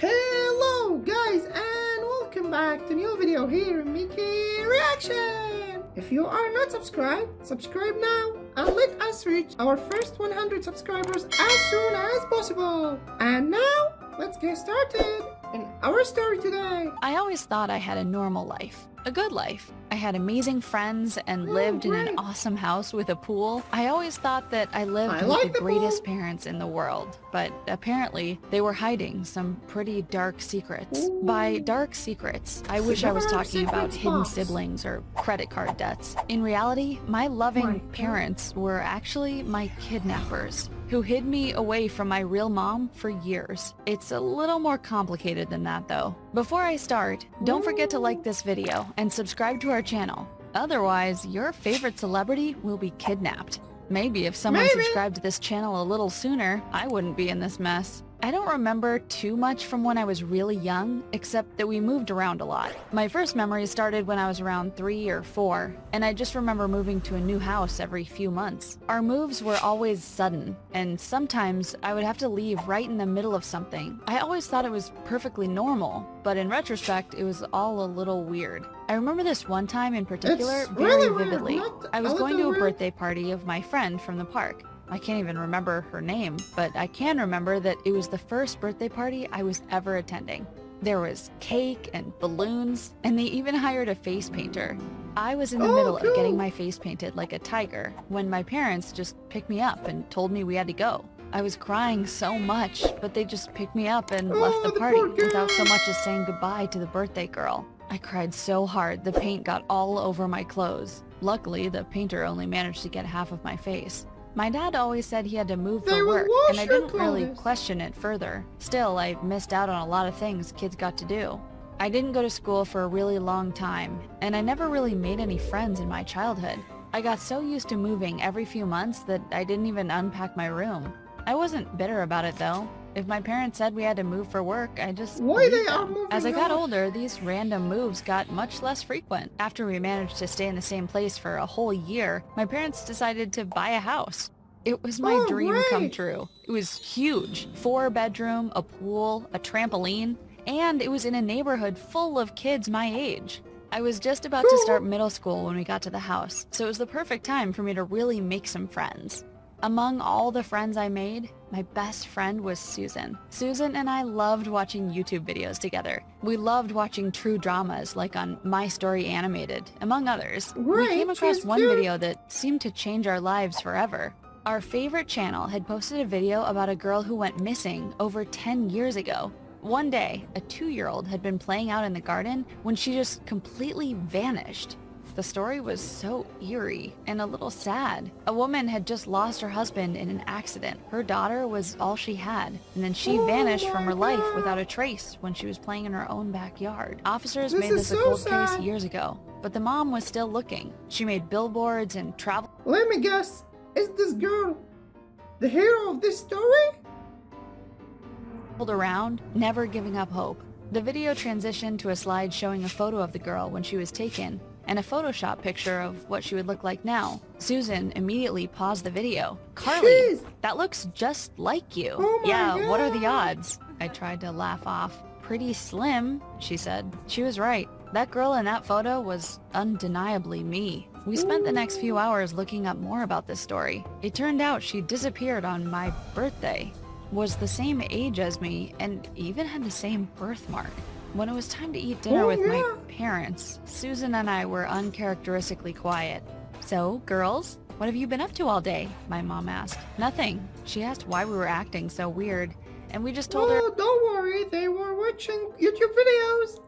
Hello guys and welcome back to a new video here in Mickey Reaction! If you are not subscribed, subscribe now and let us reach our first 100 subscribers as soon as possible. And now, let's get started in our story today. I always thought I had a normal life, a good life. I had amazing friends and lived in an awesome house with a pool. I always thought that I lived with the greatest parents in the world, but apparently they were hiding some pretty dark secrets. By dark secrets, I wish I was talking about hidden siblings or credit card debts. In reality, my loving parents were actually my kidnappers, who hid me away from my real mom for years. It's a little more complicated than that though. Before I start, don't forget to like this video and subscribe to our channel. Otherwise, your favorite celebrity will be kidnapped. Maybe if someone subscribed to this channel a little sooner, I wouldn't be in this mess. I don't remember too much from when I was really young, except that we moved around a lot. My first memories started when I was around 3 or 4, and I just remember moving to a new house every few months. Our moves were always sudden, and sometimes I would have to leave right in the middle of something. I always thought it was perfectly normal, but in retrospect, it was all a little weird. I remember this one time in particular very vividly. I was going to a birthday party of my friend from the park. I can't even remember her name, but I can remember that it was the first birthday party I was ever attending. There was cake and balloons, and they even hired a face painter. I was in the middle of getting my face painted like a tiger when my parents just picked me up and told me we had to go. I was crying so much, but they just picked me up and left the party without so much as saying goodbye to the birthday girl. I cried so hard the paint got all over my clothes. Luckily, the painter only managed to get half of my face. My dad always said he had to move for work, and I didn't really question it further. Still, I missed out on a lot of things kids got to do. I didn't go to school for a really long time, and I never really made any friends in my childhood. I got so used to moving every few months that I didn't even unpack my room. I wasn't bitter about it though. If my parents said we had to move for work, I just believed them. As I got older, these random moves got much less frequent. After we managed to stay in the same place for a whole year, my parents decided to buy a house. It was my dream come true. It was huge. 4-bedroom, a pool, a trampoline, and it was in a neighborhood full of kids my age. I was just about to start middle school when we got to the house, so it was the perfect time for me to really make some friends. Among all the friends I made, my best friend was Susan. Susan and I loved watching YouTube videos together. We loved watching true dramas like on My Story Animated, among others. We came across one video that seemed to change our lives forever. Our favorite channel had posted a video about a girl who went missing over 10 years ago. One day, a 2-year-old had been playing out in the garden when she just completely vanished. The story was so eerie and a little sad. A woman had just lost her husband in an accident. Her daughter was all she had, and then she vanished from her life without a trace when she was playing in her own backyard. Officers made this a cold case years ago, but the mom was still looking. She made billboards and traveled. Let me guess, is this girl the hero of this story? Around, never giving up hope. The video transitioned to a slide showing a photo of the girl when she was taken, and a Photoshop picture of what she would look like now. Susan immediately paused the video. "Carly, that looks just like you." "Yeah, what are the odds?" I tried to laugh off. "Pretty slim," she said. She was right. That girl in that photo was undeniably me. We spent the next few hours looking up more about this story. It turned out she disappeared on my birthday, was the same age as me, and even had the same birthmark. When it was time to eat dinner with my parents, Susan and I were uncharacteristically quiet. "So, girls, what have you been up to all day?" my mom asked. "Nothing." She asked why we were acting so weird, and we just told her, "Don't worry, they were watching YouTube videos."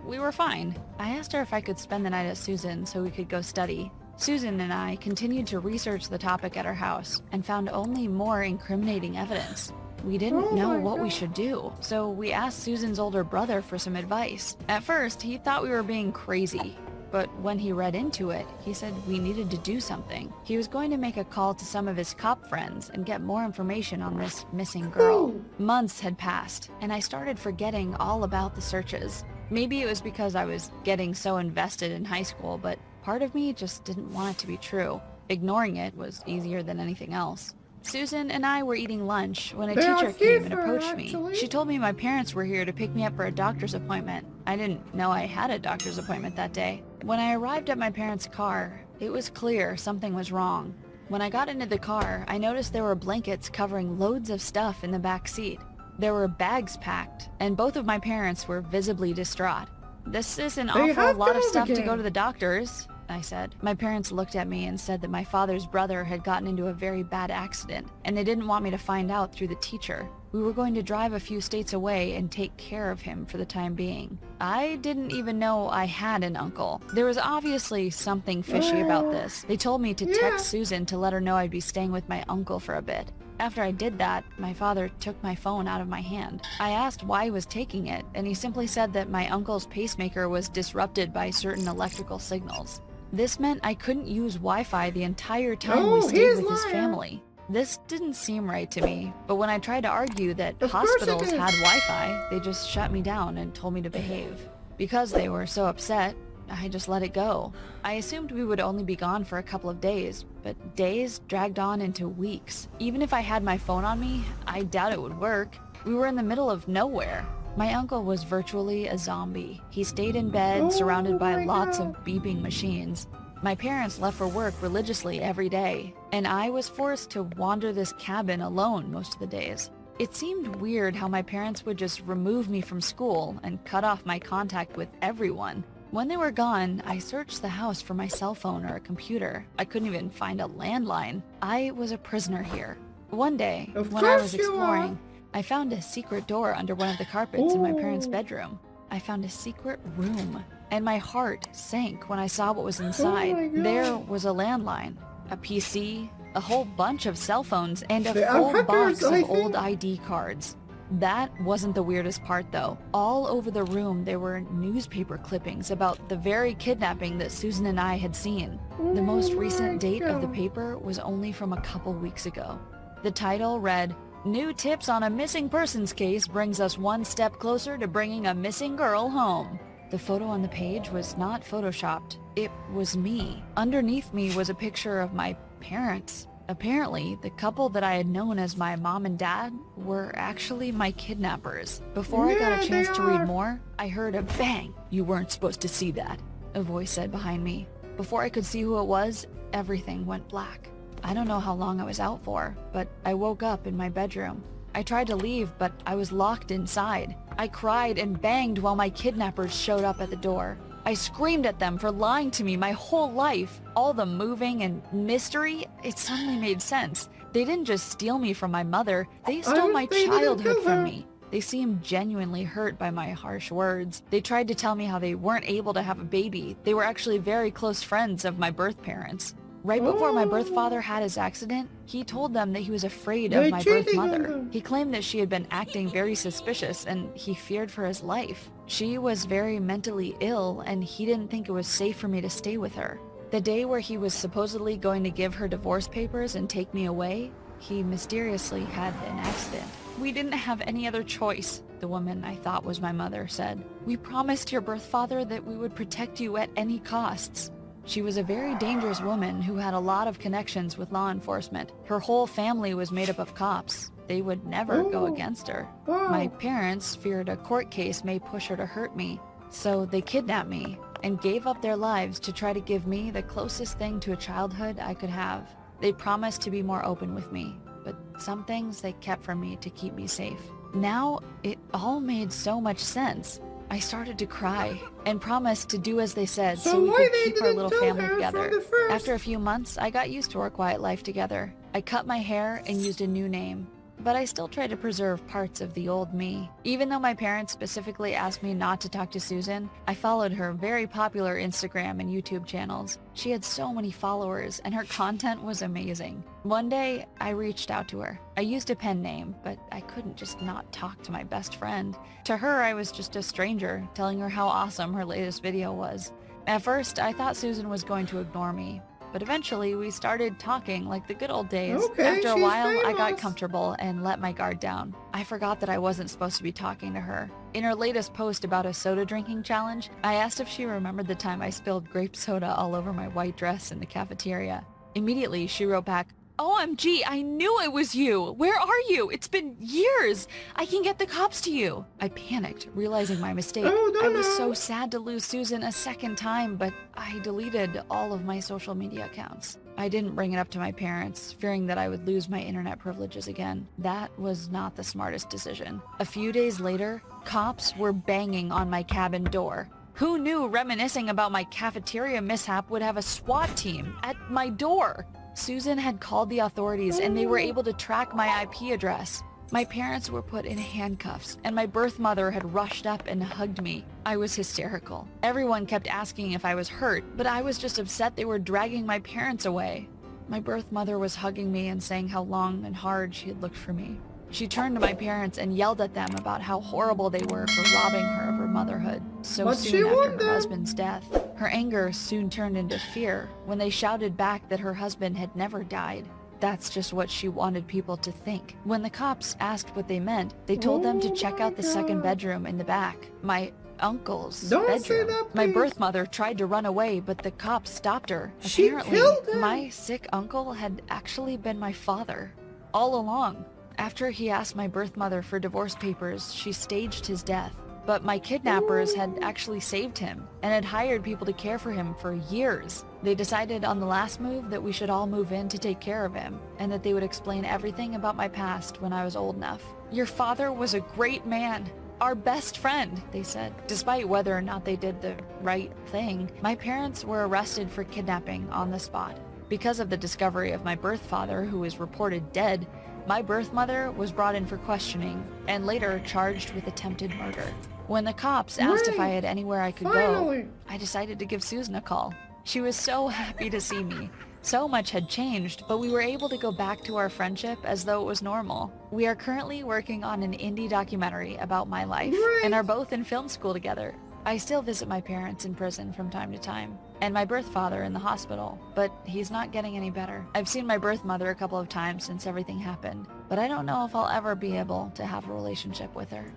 We were fine. I asked her if I could spend the night at Susan so we could go study. Susan and I continued to research the topic at her house and found only more incriminating evidence. We didn't know what we should do, so we asked Susan's older brother for some advice. At first, he thought we were being crazy, but when he read into it, he said we needed to do something. He was going to make a call to some of his cop friends and get more information on this missing girl. Months had passed, and I started forgetting all about the searches. Maybe it was because I was getting so invested in high school, but part of me just didn't want it to be true. Ignoring it was easier than anything else. Susan and I were eating lunch when a They are teacher came and FIFA, approached me. actually. She told me my parents were here to pick me up for a doctor's appointment. I didn't know I had a doctor's appointment that day. When I arrived at my parents' car, it was clear something was wrong. When I got into the car, I noticed there were blankets covering loads of stuff in the back seat. There were bags packed, and both of my parents were visibly distraught. "This is an awful lot of stuff to go to the doctor's," I said. My parents looked at me and said that my father's brother had gotten into a very bad accident, and they didn't want me to find out through the teacher. We were going to drive a few states away and take care of him for the time being. I didn't even know I had an uncle. There was obviously something fishy about this. They told me to text Susan to let her know I'd be staying with my uncle for a bit. After I did that, my father took my phone out of my hand. I asked why he was taking it, and he simply said that my uncle's pacemaker was disrupted by certain electrical signals. This meant I couldn't use Wi-Fi the entire time we stayed with his family. This didn't seem right to me, but when I tried to argue that hospitals had Wi-Fi, they just shut me down and told me to behave. Because they were so upset, I just let it go. I assumed we would only be gone for a couple of days, but days dragged on into weeks. Even if I had my phone on me, I doubt it would work. We were in the middle of nowhere. My uncle was virtually a zombie. He stayed in bed, surrounded by lots of beeping machines. My parents left for work religiously every day, and I was forced to wander this cabin alone most of the days. It seemed weird how my parents would just remove me from school and cut off my contact with everyone. When they were gone, I searched the house for my cell phone or a computer. I couldn't even find a landline. I was a prisoner here. One day, when I was exploring, I found a secret door under one of the carpets in my parents' bedroom. I found a secret room, and my heart sank when I saw what was inside. There was a landline, a PC, a whole bunch of cell phones, and a full box of old ID cards. That wasn't the weirdest part though. All over the room there were newspaper clippings about the very kidnapping that Susan and I had seen. The most recent date of the paper was only from a couple weeks ago. The title read, "New tips on a missing persons case brings us one step closer to bringing a missing girl home." The photo on the page was not photoshopped. It was me. Underneath me was a picture of my parents. Apparently, the couple that I had known as my mom and dad were actually my kidnappers. Before I got a chance to read more, I heard a bang. "You weren't supposed to see that," a voice said behind me. Before I could see who it was, everything went black. I don't know how long I was out for, but I woke up in my bedroom. I tried to leave, but I was locked inside. I cried and banged while my kidnappers showed up at the door. I screamed at them for lying to me my whole life. All the moving and mystery, it suddenly made sense. They didn't just steal me from my mother, they stole my childhood from me. They seemed genuinely hurt by my harsh words. They tried to tell me how they weren't able to have a baby. They were actually very close friends of my birth parents. Right before my birth father had his accident, he told them that he was afraid of my birth mother. He claimed that she had been acting very suspicious and he feared for his life. She was very mentally ill and he didn't think it was safe for me to stay with her. The day where he was supposedly going to give her divorce papers and take me away, he mysteriously had an accident. "We didn't have any other choice," the woman I thought was my mother said. "We promised your birth father that we would protect you at any costs." She was a very dangerous woman who had a lot of connections with law enforcement. Her whole family was made up of cops. They would never go against her. My parents feared a court case may push her to hurt me, so they kidnapped me and gave up their lives to try to give me the closest thing to a childhood I could have. They promised to be more open with me, but some things they kept from me to keep me safe. Now, it all made so much sense. I started to cry and promised to do as they said so we could keep our little family together. After a few months, I got used to our quiet life together. I cut my hair and used a new name, but I still tried to preserve parts of the old me. Even though my parents specifically asked me not to talk to Susan, I followed her very popular Instagram and YouTube channels. She had so many followers and her content was amazing. One day, I reached out to her. I used a pen name, but I couldn't just not talk to my best friend. To her, I was just a stranger, telling her how awesome her latest video was. At first, I thought Susan was going to ignore me, but eventually we started talking like the good old days. After a while, I got comfortable and let my guard down. I forgot that I wasn't supposed to be talking to her. In her latest post about a soda drinking challenge, I asked if she remembered the time I spilled grape soda all over my white dress in the cafeteria. Immediately, she wrote back, OMG, I knew it was you. Where are you? It's been years. I can get the cops to you. I panicked, realizing my mistake. I was so sad to lose Susan a second time, but I deleted all of my social media accounts. I didn't bring it up to my parents, fearing that I would lose my internet privileges again. That was not the smartest decision. A few days later, cops were banging on my cabin door. Who knew reminiscing about my cafeteria mishap would have a SWAT team at my door? Susan had called the authorities and they were able to track my IP address. My parents were put in handcuffs and my birth mother had rushed up and hugged me. I was hysterical. Everyone kept asking if I was hurt, but I was just upset they were dragging my parents away. My birth mother was hugging me and saying how long and hard she had looked for me. She turned to my parents and yelled at them about how horrible they were for robbing her of her motherhood so soon after her husband's death. Her anger soon turned into fear when they shouted back that her husband had never died. That's just what she wanted people to think. When the cops asked what they meant, they told them to check out the second bedroom in the back. My uncle's bedroom. My birth mother tried to run away, but the cops stopped her. Apparently, my sick uncle had actually been my father all along. After he asked my birth mother for divorce papers, she staged his death. But my kidnappers had actually saved him and had hired people to care for him for years. They decided on the last move that we should all move in to take care of him and that they would explain everything about my past when I was old enough. Your father was a great man. Our best friend, they said. Despite whether or not they did the right thing, my parents were arrested for kidnapping on the spot. Because of the discovery of my birth father, who was reported dead, my birth mother was brought in for questioning and later charged with attempted murder. When the cops asked if I had anywhere I could go, I decided to give Susan a call. She was so happy to see me. So much had changed, but we were able to go back to our friendship as though it was normal. We are currently working on an indie documentary about my life and are both in film school together. I still visit my parents in prison from time to time, and my birth father in the hospital, but he's not getting any better. I've seen my birth mother a couple of times since everything happened, but I don't know if I'll ever be able to have a relationship with her.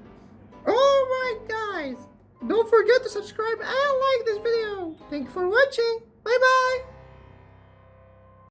Alright guys, don't forget to subscribe and like this video. Thank you for watching. Bye bye.